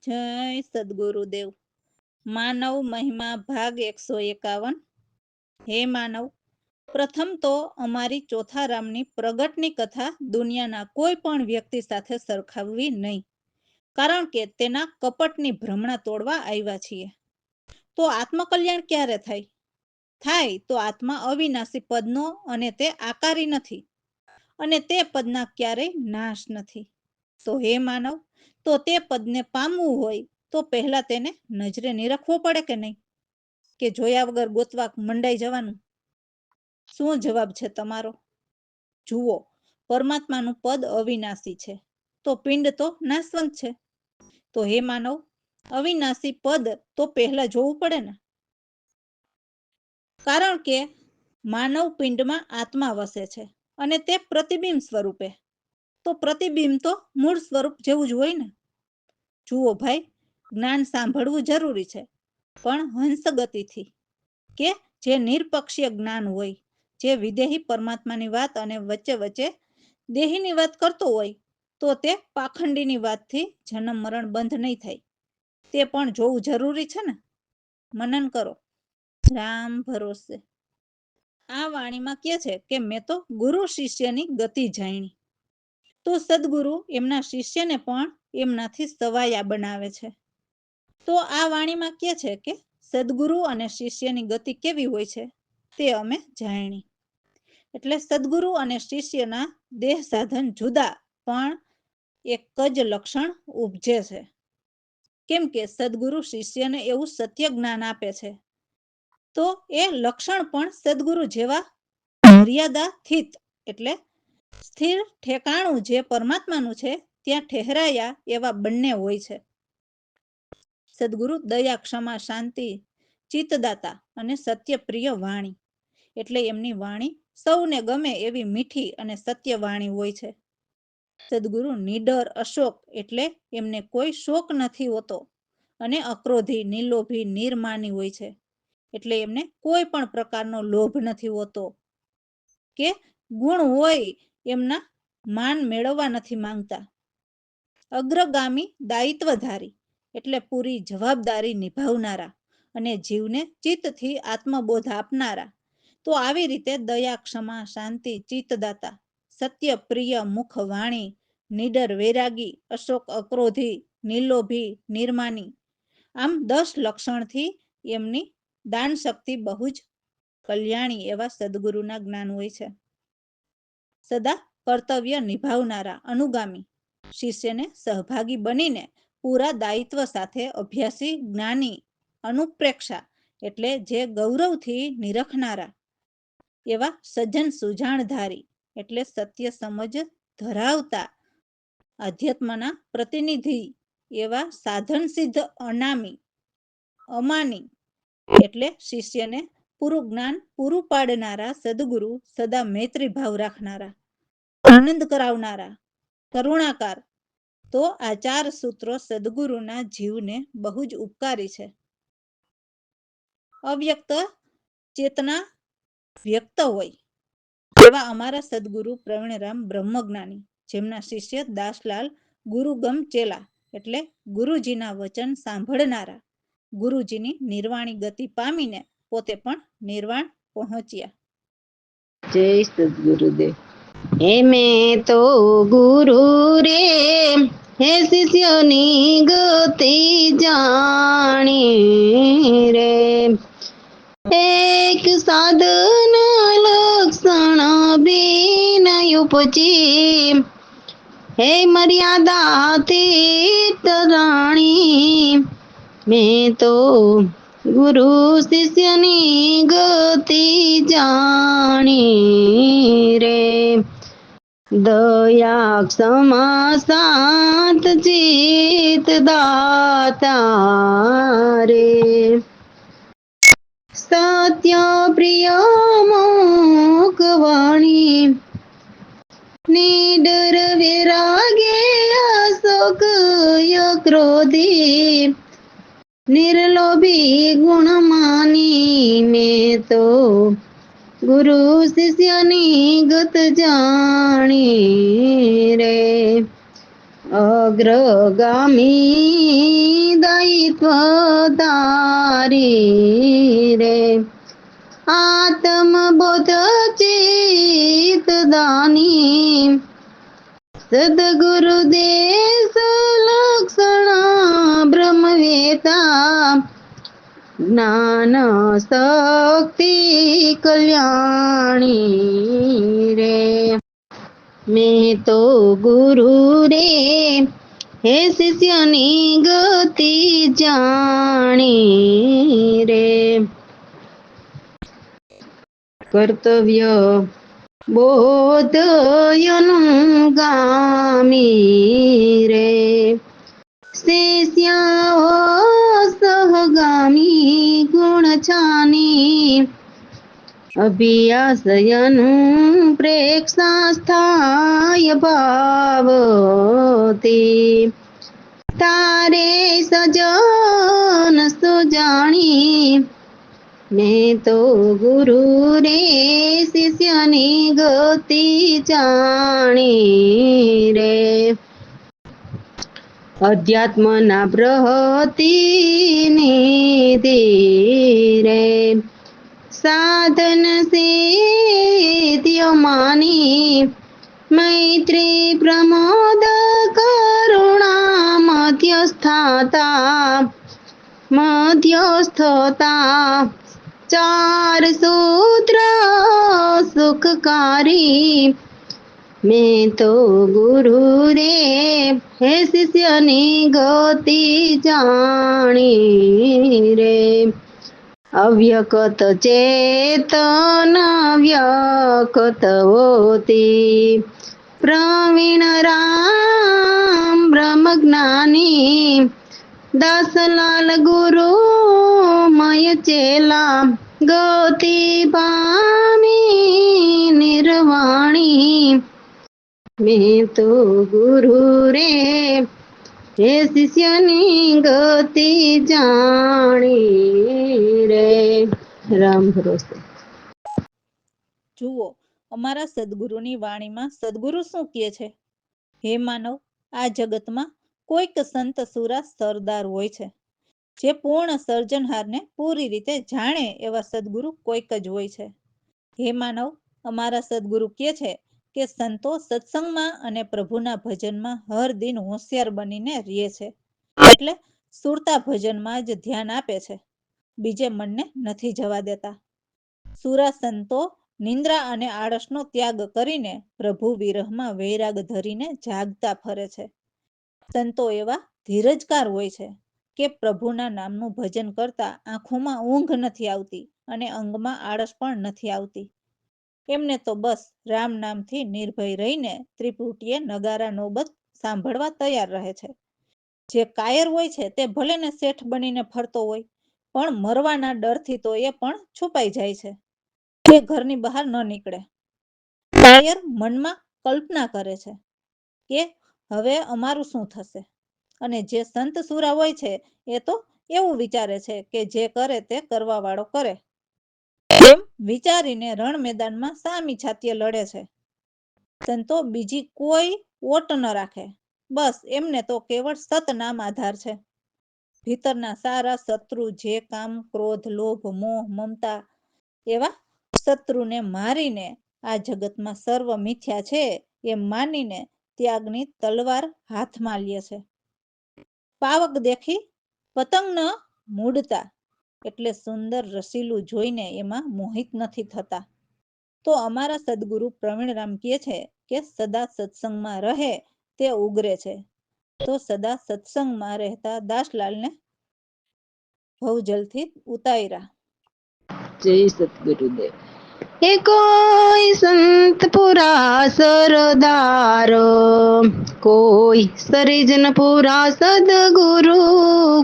જય સદગુરુદેવ। માનવ મહિમા ભાગ 151। હે માનવ, પ્રથમ તો અમારી ચોથા રામની પ્રગટની કથા દુનિયાના કોઈ પણ વ્યક્તિ સાથે સરખાવવી નહીં, કારણ કે તેના કપટની ભ્રમણા તોડવા આવ્યા છીએ। તો આત્મકલ્યાણ ક્યારે થાય? થાય તો આત્મા અવિનાશી પદનો અને તે આકારી નથી, અને તે પદના ક્યારેય નાશ નથી। તો હે માનવ, તો તે પદને પામવું હોય તો પહેલા તેને નજરે નિરખવો પડે કે નહીં, કે જોયા વગર ગોતવા મંડાઈ જવાનું? શું જવાબ છે તમારો? જુઓ, પરમાત્માનું પદ અવિનાશી છે, તો પિંડ તો નાશવંત છે। તો હે માનવ, અવિનાશી પદ તો પહેલા જોવું પડે ને, કારણ કે માનવ પિંડમાં આત્મા વસે છે અને તે પ્રતિબિંબ સ્વરૂપે। તો પ્રતિબિંબ તો મૂળ સ્વરૂપ જેવું જ હોય ને। જુઓ ભાઈ, જ્ઞાન સાંભળવું જરૂરી છે, પણ હંસ ગતિથી, કે જે નિરપક્ષીય જ્ઞાન હોય, જે વિદેહી પરમાત્માની વાત અને વચ્ચે વચ્ચે દેહીની વાત કરતો હોય, તો તે પાખંડીની વાતથી જન્મ મરણ બંધ નહીં થાય, તે પણ જોવું જરૂરી છે ને। મનન કરો, રામ ભરોસે। આ વાણીમાં કહે છે કે મેં તો ગુરુ શિષ્યની ગતિ જાણી, તો સદગુરુ એમના શિષ્યને પણ એમનાથી સવાયા બનાવે છે। તો આ વાણીમાં કહે છે કે સદગુરુ અને શિષ્યની ગતિ કેવી હોય છે તે અમે જાણી। એટલે સદગુરુ અને શિષ્યના દેહ સાધન જુદા, પણ એક જ લક્ષણ ઉપજે છે। કેમ કે સદગુરુ શિષ્યને એવું સત્ય જ્ઞાન આપે છે, તો એ લક્ષણ પણ સદગુરુ જેવા મર્યાદાથિત, એટલે સ્થિર ઠેકાણું જે પરમાત્માનું છે ત્યાં ઠહેરાયા એવા બંને હોય છે। સદગુરુ દયા, ક્ષમા, શાંતિ, ચિત્તદાતા અને સત્યપ્રિય વાણી, એટલે એમની વાણી સૌને ગમે એવી મીઠી અને સત્ય વાણી હોય છે। સદગુરુ નિડર, અશોક, એટલે એમને કોઈ શોક નથી હોતો, અને અક્રોધી, નિર્લોભી, નિર્માની હોય છે, એટલે એમને કોઈ પણ પ્રકારનો લોભ નથી હોતો, કે ગુણ હોય એમના માન મેળવવા નથી માંગતા। અગ્રગામી, દાયિત્વધારી, એટલે પૂરી જવાબદારી નિભાવનારા અને જીવને ચિત્તથી આત્મબોધ આપનારા। તો આવી રીતે દયા, ક્ષમા, શાંતિ, ચિત્તદાતા, સત્ય પ્રિય મુખ વાણી, નિડર વૈરાગી, અશોક અક્રોધી, નિર્લોભી નિર્માની, આમ 10 લક્ષણથી એમની દાન શક્તિ બહુ જ કલ્યાણી એવા સદગુરુના જ્ઞાન હોય છે। સદા કર્તવ્ય નિભાવનારા, અનુગામી, શિષ્યને સહભાગી બનીને પૂરા દાયિત્વ સાથે અભ્યાસી, જ્ઞાની, અનુપ્રેક્ષા, એટલે જે ગૌરવથી નિરખનારા એવા સજ્જન સુજાણધારી, એટલે સત્ય સમજ ધરાવતા અધ્યાત્મના પ્રતિનિધિ એવા સાધન સિદ્ધ અનામી, અમાની, એટલે શિષ્યને પૂરું જ્ઞાન પૂરું પાડનારા સદગુરુ સદા મૈત્રી ભાવ રાખનારા, આનંદ કરાવનારા, કરુણાકાર। તો આ 4 સૂત્રો સદગુરુના જીવને બહુ જ ઉપકારી છે। અવ્યક્ત ચેતના વ્યક્ત હોય એવા અમારા સદગુરુ પ્રવીણરામ બ્રહ્મજ્ઞાની, જેમના શિષ્ય દાસલાલ ગુરુગમ ચેલા, એટલે ગુરુજીના વચન સાંભળનારા, ગુરુજીની નિર્વાણી ગતિ પામીને પોતે પણ નિર્વાણ પહોંચ્યા। જય સદગુરુદેવ। હે મેં તો ગુરુ રે, હે શિષ્યની ગતિ જાણી રે, એક સાધન લક્ષણ બિન ઉપજી, હે મર્યાદાથી તરાણી, મેં તો ગુરુ શિષ્યની ગતિ જાણી રે, દયા, ક્ષમા, શાંત, ચિત્ત દાતા રે, સત્ય પ્રિય મુખ વાણી, નિડર વૈરાગે, અશોક ક્રોધી, નિર્લોભી ગુણમાની, મેં તો ગુરુ શિષ્યની ગત જાણી રે, અગ્રગામી, સ્વતારી રે આત્મબોધ ચિતદાની સદગુરુ દેશ લક્ષણ બ્રહ્મવેતા જ્ઞાન શક્તિ કલ્યાણી રે મેં તો ગુરુ રે હે શિષ્યની ગતિ જાણી રે કર્તવ્ય બોધયનું ગામી રે શિષ્યા સહગામી ગુણ છાની અભ્યાસયનું પ્રેક્ષા સ્થાય ભાવતી તારે સજન સુજાણી મેં તો ગુરુ રે શિષ્યની ગતિ જાણી રે અધ્યાત્મના બૃહતિ નિધિ રે સાધન સિદ્ધિઓ માની મૈત્રી પ્રમોદ કરુણા મધ્યસ્થતા ચાર સૂત્ર સુખકારી મેં તો ગુરુ રે હે શિષ્યની ગતિ જાણી રે અવ્યકત ચેતન વ્યકત હોતી પ્રવીણ રામ બ્રહ્મજ્ઞાની દાસલાલ ગુરુ મય ચેલા ગતિ પામી નિર્વાણી મેં તો ગુરુ રે હે શિષ્યની ગતિ જાણી રે રામ ભરોસે જુઓ અમારા સદગુરુની વાણીમાં સદગુરુ શું કહે છે? હે માનવ, આ જગતમાં કોઈક સંત સુરા સરદાર હોય છે, જે પૂર્ણ સર્જનહારને પૂરી રીતે જાણે એવા સદગુરુ કોઈક જ હોય છે. હે માનવ, અમારા સદગુરુ કહે છે કે સંતો સત્સંગમાં અને પ્રભુના ભજનમાં હર દિન હોશિયાર બનીને રહે છે, એટલે સુરતા ભજનમાં જ ધ્યાન આપે છે, બીજે મનને નથી જવા દેતા. સુરા સંતો નિંદ્રા અને આળસનો ત્યાગ કરીને પ્રભુ વિરહમાં વૈરાગ ધરીને જાગતા ફરે છે. સંતો એવા ધીરજકાર હોય છે કે પ્રભુના નામનું ભજન કરતા આંખોમાં ઊંઘ નથી આવતી અને અંગમાં આળસ પણ નથી આવતી. એમને તો બસ રામ નામથી નિર્ભય રહીને ત્રિપુટીએ નગારા નોબત સાંભળવા તૈયાર રહે છે. જે કાયર હોય છે તે ભલે ને શેઠ બનીને ફરતો હોય, પણ મરવાના ડરથી તો એ પણ છુપાઈ જાય છે, તે ઘરની બહાર ન નીકળે. કાયર મનમાં કલ્પના કરે છે કે હવે અમારું શું થશે, અને જે સંત સુરા હોય છે એ તો એવું વિચારે છે કે જે કરે તે કરવા વાળો કરે, એમ વિચારીને રણ મેદાનમાં સામી છાતીએ લડે છે. સંતો બીજી કોઈ ઓટ ન રાખે, બસ એમને તો કેવળ સતનામ આધાર છે. ભીતરના સારા શત્રુ જે કામ, ક્રોધ, લોભ, મોહ, મમતા એવા શત્રુને મારીને આ જગતમાં સર્વ મિથ્યા છે એમ માનીને ત્યાગની તલવાર હાથમાં લે છે. પાવક દેખી પતંગ ન મૂડતા, એટલે સુંદર રસીલું જોઈને એમાં મોહિત નથી થતા. તો અમારા સદગુરુ પ્રવીણરામ કહે છે કે સદા સત્સંગમાં રહે તે ઉગરે છે. તો સદા સત્સંગમાં રહેતા દાસલાલને ભવજલથી ઉતાર્યા. જય સતગુરુદેવ. એ કોઈ સંત પુરા સરદારો, કોઈ સરિજન પુરા સદગુરુ,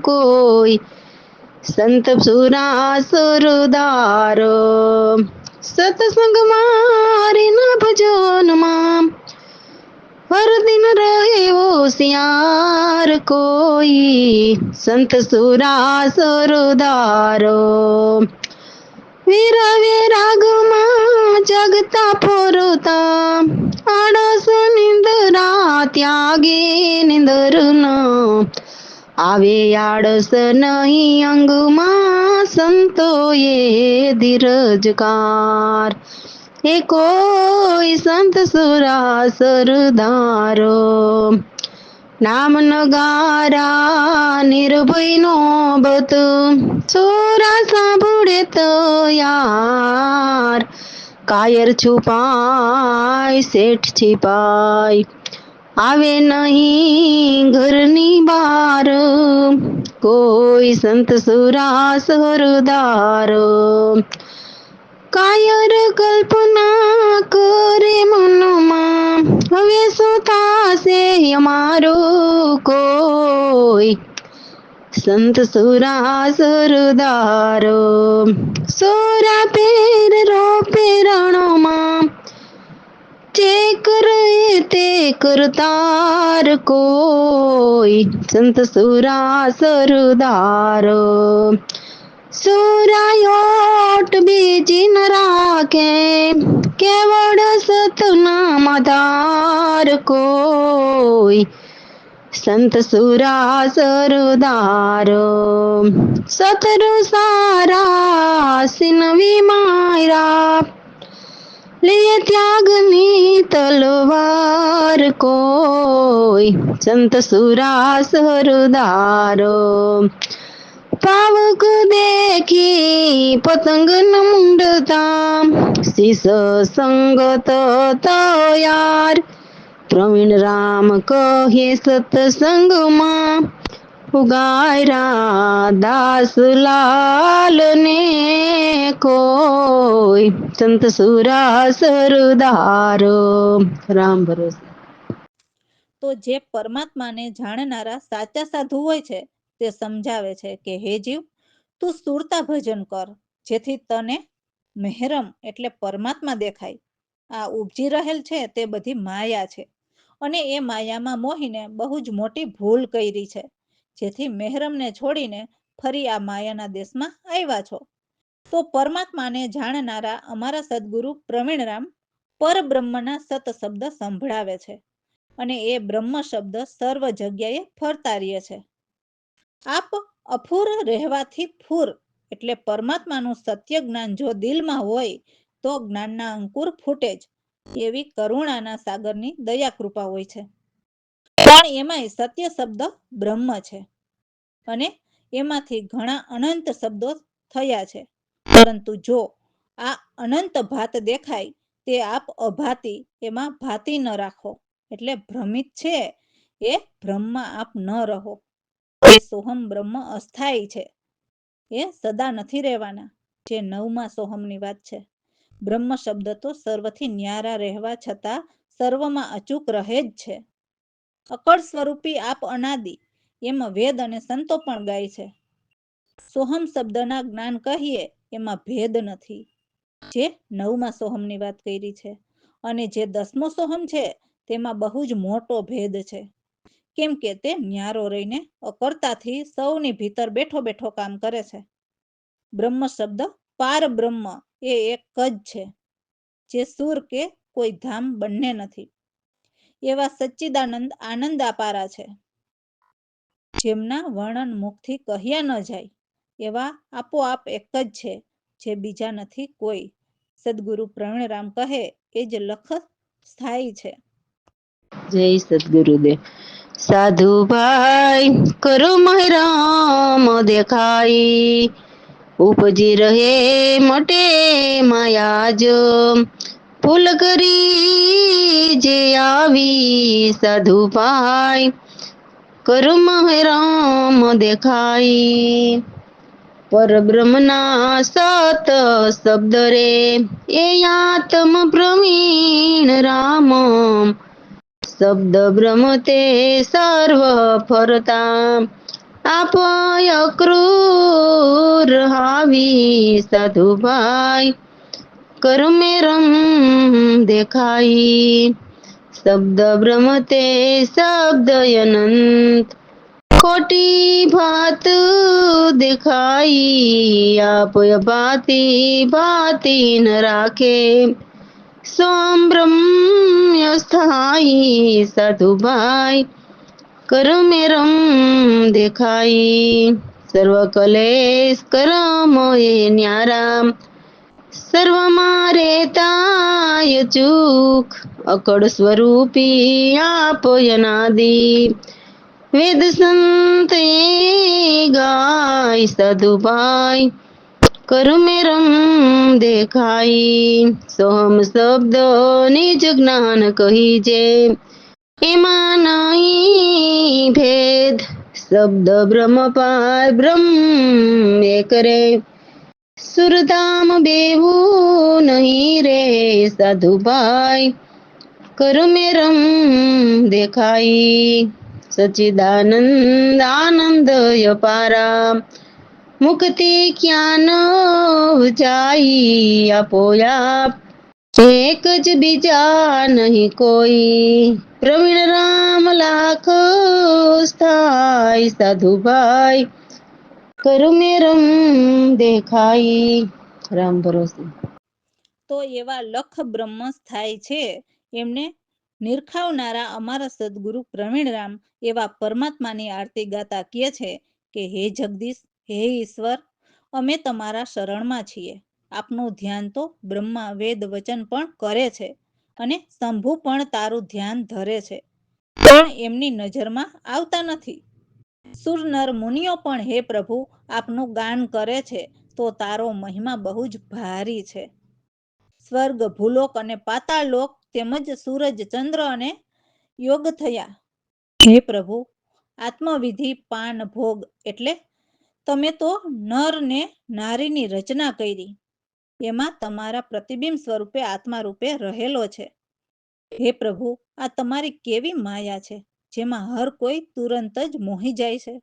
કોઈ સંત સુરા સરદારો, સત્સંગ મારી ના ભજનમાં હર દિન રહે હોશિયાર, કોઈ સંત સુરા સરદારો વીરા વિરાગમાં જગતા ફરતા, આળસ નિંદરા ત્યાગે નિંદરનો આવે આળસ નહીં અંગમાં, સંતોએ ધીરજકાર. એ કોઈ સંત સુરા સરદારો, નામ નગારા નિર્ભયનો બત, સુરા સાંભળે તો યાર, કાયર છુપાય શેઠ छिपाय. આવે નહીં ઘરની બાર, કોઈ સંત સુરા સરદાર. કાયર કલ્પના કરે મનમાં, હવે શું થાશે અમારું, કોઈ સંત સુરા સરદારો. સોરા પેર રોપે રણોમાં, જે કરે તે કરતાર, કોઈ સંત સુરા સરદારો. સુરાયોટ બીજી ન રાખે, કેવળ સતનામ આધાર, કોઈ સંત સુરા સરદારો. સતરુ સારા સિનવી માયરા, લે ત્યાગની તલવાર, કોઈ સંત સુરા સરદારો. પાવક દેખી પતંગ ન મુંડતા, શીશ સંગત તૈયાર, પ્રવીણ રામ કહે સત્સંગમાં, ઉગાયરા દાસલાલ ને, કોઈ સંત સુરા સરદારો. રામ ભરોસે. તો જે પરમાત્માને જાણનારા સાચા સાધુ હોય છે તે સમજાવે છે કે હે જીવ, તું સુરતા ભજન કર, જેથી તને મહેરમ એટલે પરમાત્મા દેખાય. આ ઉપજી રહેલ છે તે બધી માયા છે, અને એ માયામાં મોહીને બહુ જ મોટી ભૂલ કરી છે, જેથી મહેરમને છોડીને ફરી આ માયાના દેશમાં આવ્યા છો. તો પરમાત્માને જાણનારા અમારા સદગુરુ પ્રવીણરામ પરબ્રહ્મના સત શબ્દ સંભળાવે છે, અને એ બ્રહ્મ શબ્દ સર્વ જગ્યાએ ફરતા રહે છે. આપ અફૂર રહેવાથી ફૂર એટલે પરમાત્માનું સત્ય જ્ઞાન જો દિલમાં હોય તો જ્ઞાનના અંકુર ફૂટે જ, એવી કરુણાના સાગરની દયા કૃપા હોય છે. પણ એમાંય સત્ય શબ્દ બ્રહ્મ છે, અને એમાંથી ઘણા અનંત શબ્દો થયા છે, પરંતુ જો આ અનંત ભાત દેખાય તે આપ અભાતી, એમાં ભાતી ન રાખો, એટલે ભ્રમિત છે એ ભ્રમમાં આપ ન રહો. એ સોહમ બ્રહ્મ અસ્થાયી છે, એ સદા નથી રહેવાના, જે નવમા સોહમની વાત છે. બ્રહ્મ શબ્દ તો સર્વથી ન્યારા રહેવા છતાં સર્વમાં અચૂક રહે જ છે. અકળ સ્વરૂપી આપ અનાદિ, એમ વેદ અને સંતો પણ ગાય છે. સોહમ શબ્દના જ્ઞાન કહીએ એમાં ભેદ નથી, જે નવમા સોહમની વાત કરી છે. અને જે 10મો સોહમ છે તેમાં બહુ જ મોટો ભેદ છે, કેમ કે તે ન્યારો રહીને અકર્તાથી સૌની ભીતર બેઠો બેઠો કામ કરે છે. બ્રહ્મ શબ્દ પાર બ્રહ્મ એ એક જ છે, જે સુર કે કોઈ ધામ બંને નથી. એવા સચ્ચિદાનંદ આનંદ અપારા છે, જેમના વર્ણન મુખથી કહ્યા ન જાય, એવા આપોઆપ એક જ છે, જે બીજા નથી કોઈ. સદગુરુ પ્રવીણરામ કહે એ જ લખ સ્થાયી છે. જય સદગુરુદેવ. સાધુ ભાઈ કરો મહેરામ દેખાય, ઉપજી રહે મટે માયા જ, ભૂલ કરી જે આવી સાધુ ભાઈ, કરો મહેરામ દેખાય. પરબ્રહ્મના સત શબ્દ રે, એ આત્મ પ્રવીણ રામ, શબ્દ બ્રહ્મ તે સર્વ ફરતા, આપય ક્રૂર હાવી સાધુ ભાઈ, કરમે રમ દેખાઈ. શબ્દ બ્રહ્મ તે શબ્દ અનંત, ખોટી ભાત દેખાઈ, આપય ભાતી ભાતી ન રાખે, સોમ બ્રહ્મ સ્થાયી સાધુ ભાઈ, कर में रम देखाई सर्व कलेश कर मोए न्यारा सर्व मारे ताय चूक अकड़ स्वरूपी आप यनादी वेद संत गाय साधु भाई कर में रम देखाई सोहम शब्द निज ज्ञान कही जे એમાં નહીં ભેદ શબ્દ બ્રહ્મ પાર બ્રહ્મ એક રે સુરધામ બેવું નહીં રે સાધુભાઈ કરમે રમ દેખાઈ સચિદાનંદ આનંદ અપારા મુક્તિ જ્ઞાન જાય આપોઆપ એક જ બીજા નહીં કોઈ પ્રવીણ રામ લાખ સ્થાય સાધુભાઈ કરમે રમ દેખાઈ રામ ભરોસે. તો એવા લખ બ્રહ્મ સ્થાય છે એમને નિરખાવનારા અમારા સદગુરુ પ્રવીણરામ એવા પરમાત્માની આરતી ગાતા કહે છે કે હે જગદીશ, હે ઈશ્વર, અમે તમારા શરણમાં છીએ. આપનું ધ્યાન તો બ્રહ્મા વેદ વચન પણ કરે છે અને શંભુ પણ તારું ધ્યાન ધરે છે, પણ એમની નજરમાં આવતા નથી. સુર નર મુનિઓ પણ હે પ્રભુ આપનું ગાન કરે છે, તો તારો મહિમા બહુ જ ભારી છે. સ્વર્ગ, ભૂલોક અને પાતાળલોક તેમજ સૂરજ, ચંદ્ર અને યોગ થયા. હે પ્રભુ, આત્મવિધિ પાન ભોગ એટલે તમે તો નર ને નારીની રચના કરી, એમાં તમારા પ્રતિબિંબ સ્વરૂપે આત્મા રૂપે રહેલો છે. હે પ્રભુ, આ તમારી કેવી માયા છે, જેમાં હર કોઈ તુરંત જ મોહી જાય છે.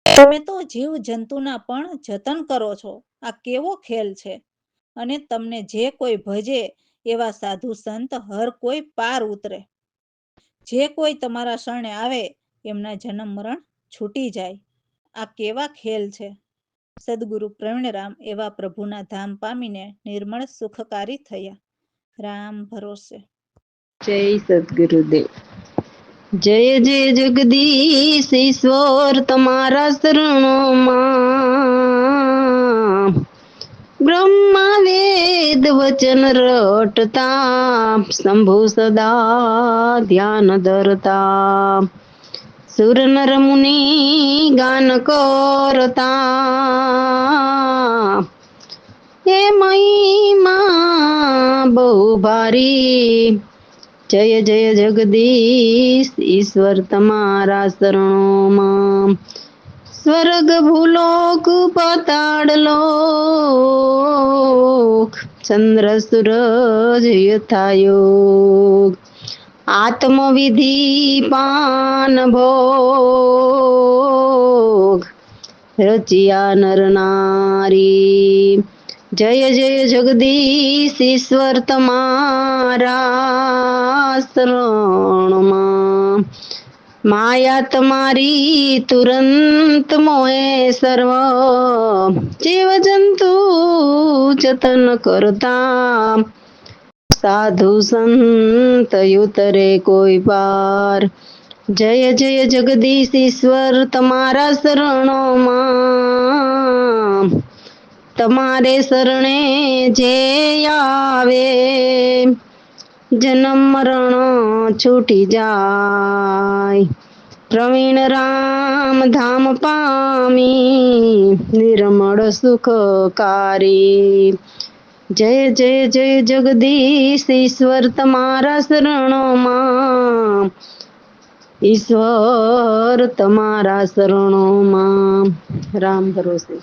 તમે તો જીવ જંતુના પણ જતન કરો છો. આ કેવો ખેલ છે. અને તમને જે કોઈ ભજે એવા સાધુ સંત હર કોઈ પાર ઉતરે. જે કોઈ તમારા શરણે આવે એમના જન્મ મરણ છૂટી જાય. આ કેવા ખેલ છે. સદગુરુ પ્રવીણરામ એવા પ્રભુના ધામ પામીને નિર્મળ સુખકારી થયા. રામ ભરોસે. જય સદગુરુદેવ. જય જય જગદીશ ઈશ્વર તમારા શરણોમાં બ્રહ્મા વેદ વચન રટતા શંભુ સદા ધ્યાન ધરતા સુર નર મુનિ ગાન કરતા હે મહિમા બહુ ભારી જય જય જગદીશ ઈશ્વર તમારા શરણોમાં સ્વર્ગ ભૂલોક પાતાળ લોક ચંદ્ર સૂરજ યથાયોગ આત્મવિધિ પાન ભોગ રચિયા નર નારી જય જય જગદીશ ઈશ્વર તમારા શરણમાં માયા તમારી તુરંત મોહે સર્વ જીવ જંતુ જતન કરતા સાધુ સંત ઉતરે કોઈ પાર જય જય જગદીશ ઈશ્વર તમારા શરણોમાં તમારે શરણે જે આવે જન્મ મરણ છૂટી જાય. પ્રવીણ રામ ધામ પામી નિર્મળ સુખકારી જય જય જય જગદીશ ઈશ્વર તમારા શરણોમાં ઈશ્વર તમારા શરણોમાં રામ ભરોસે.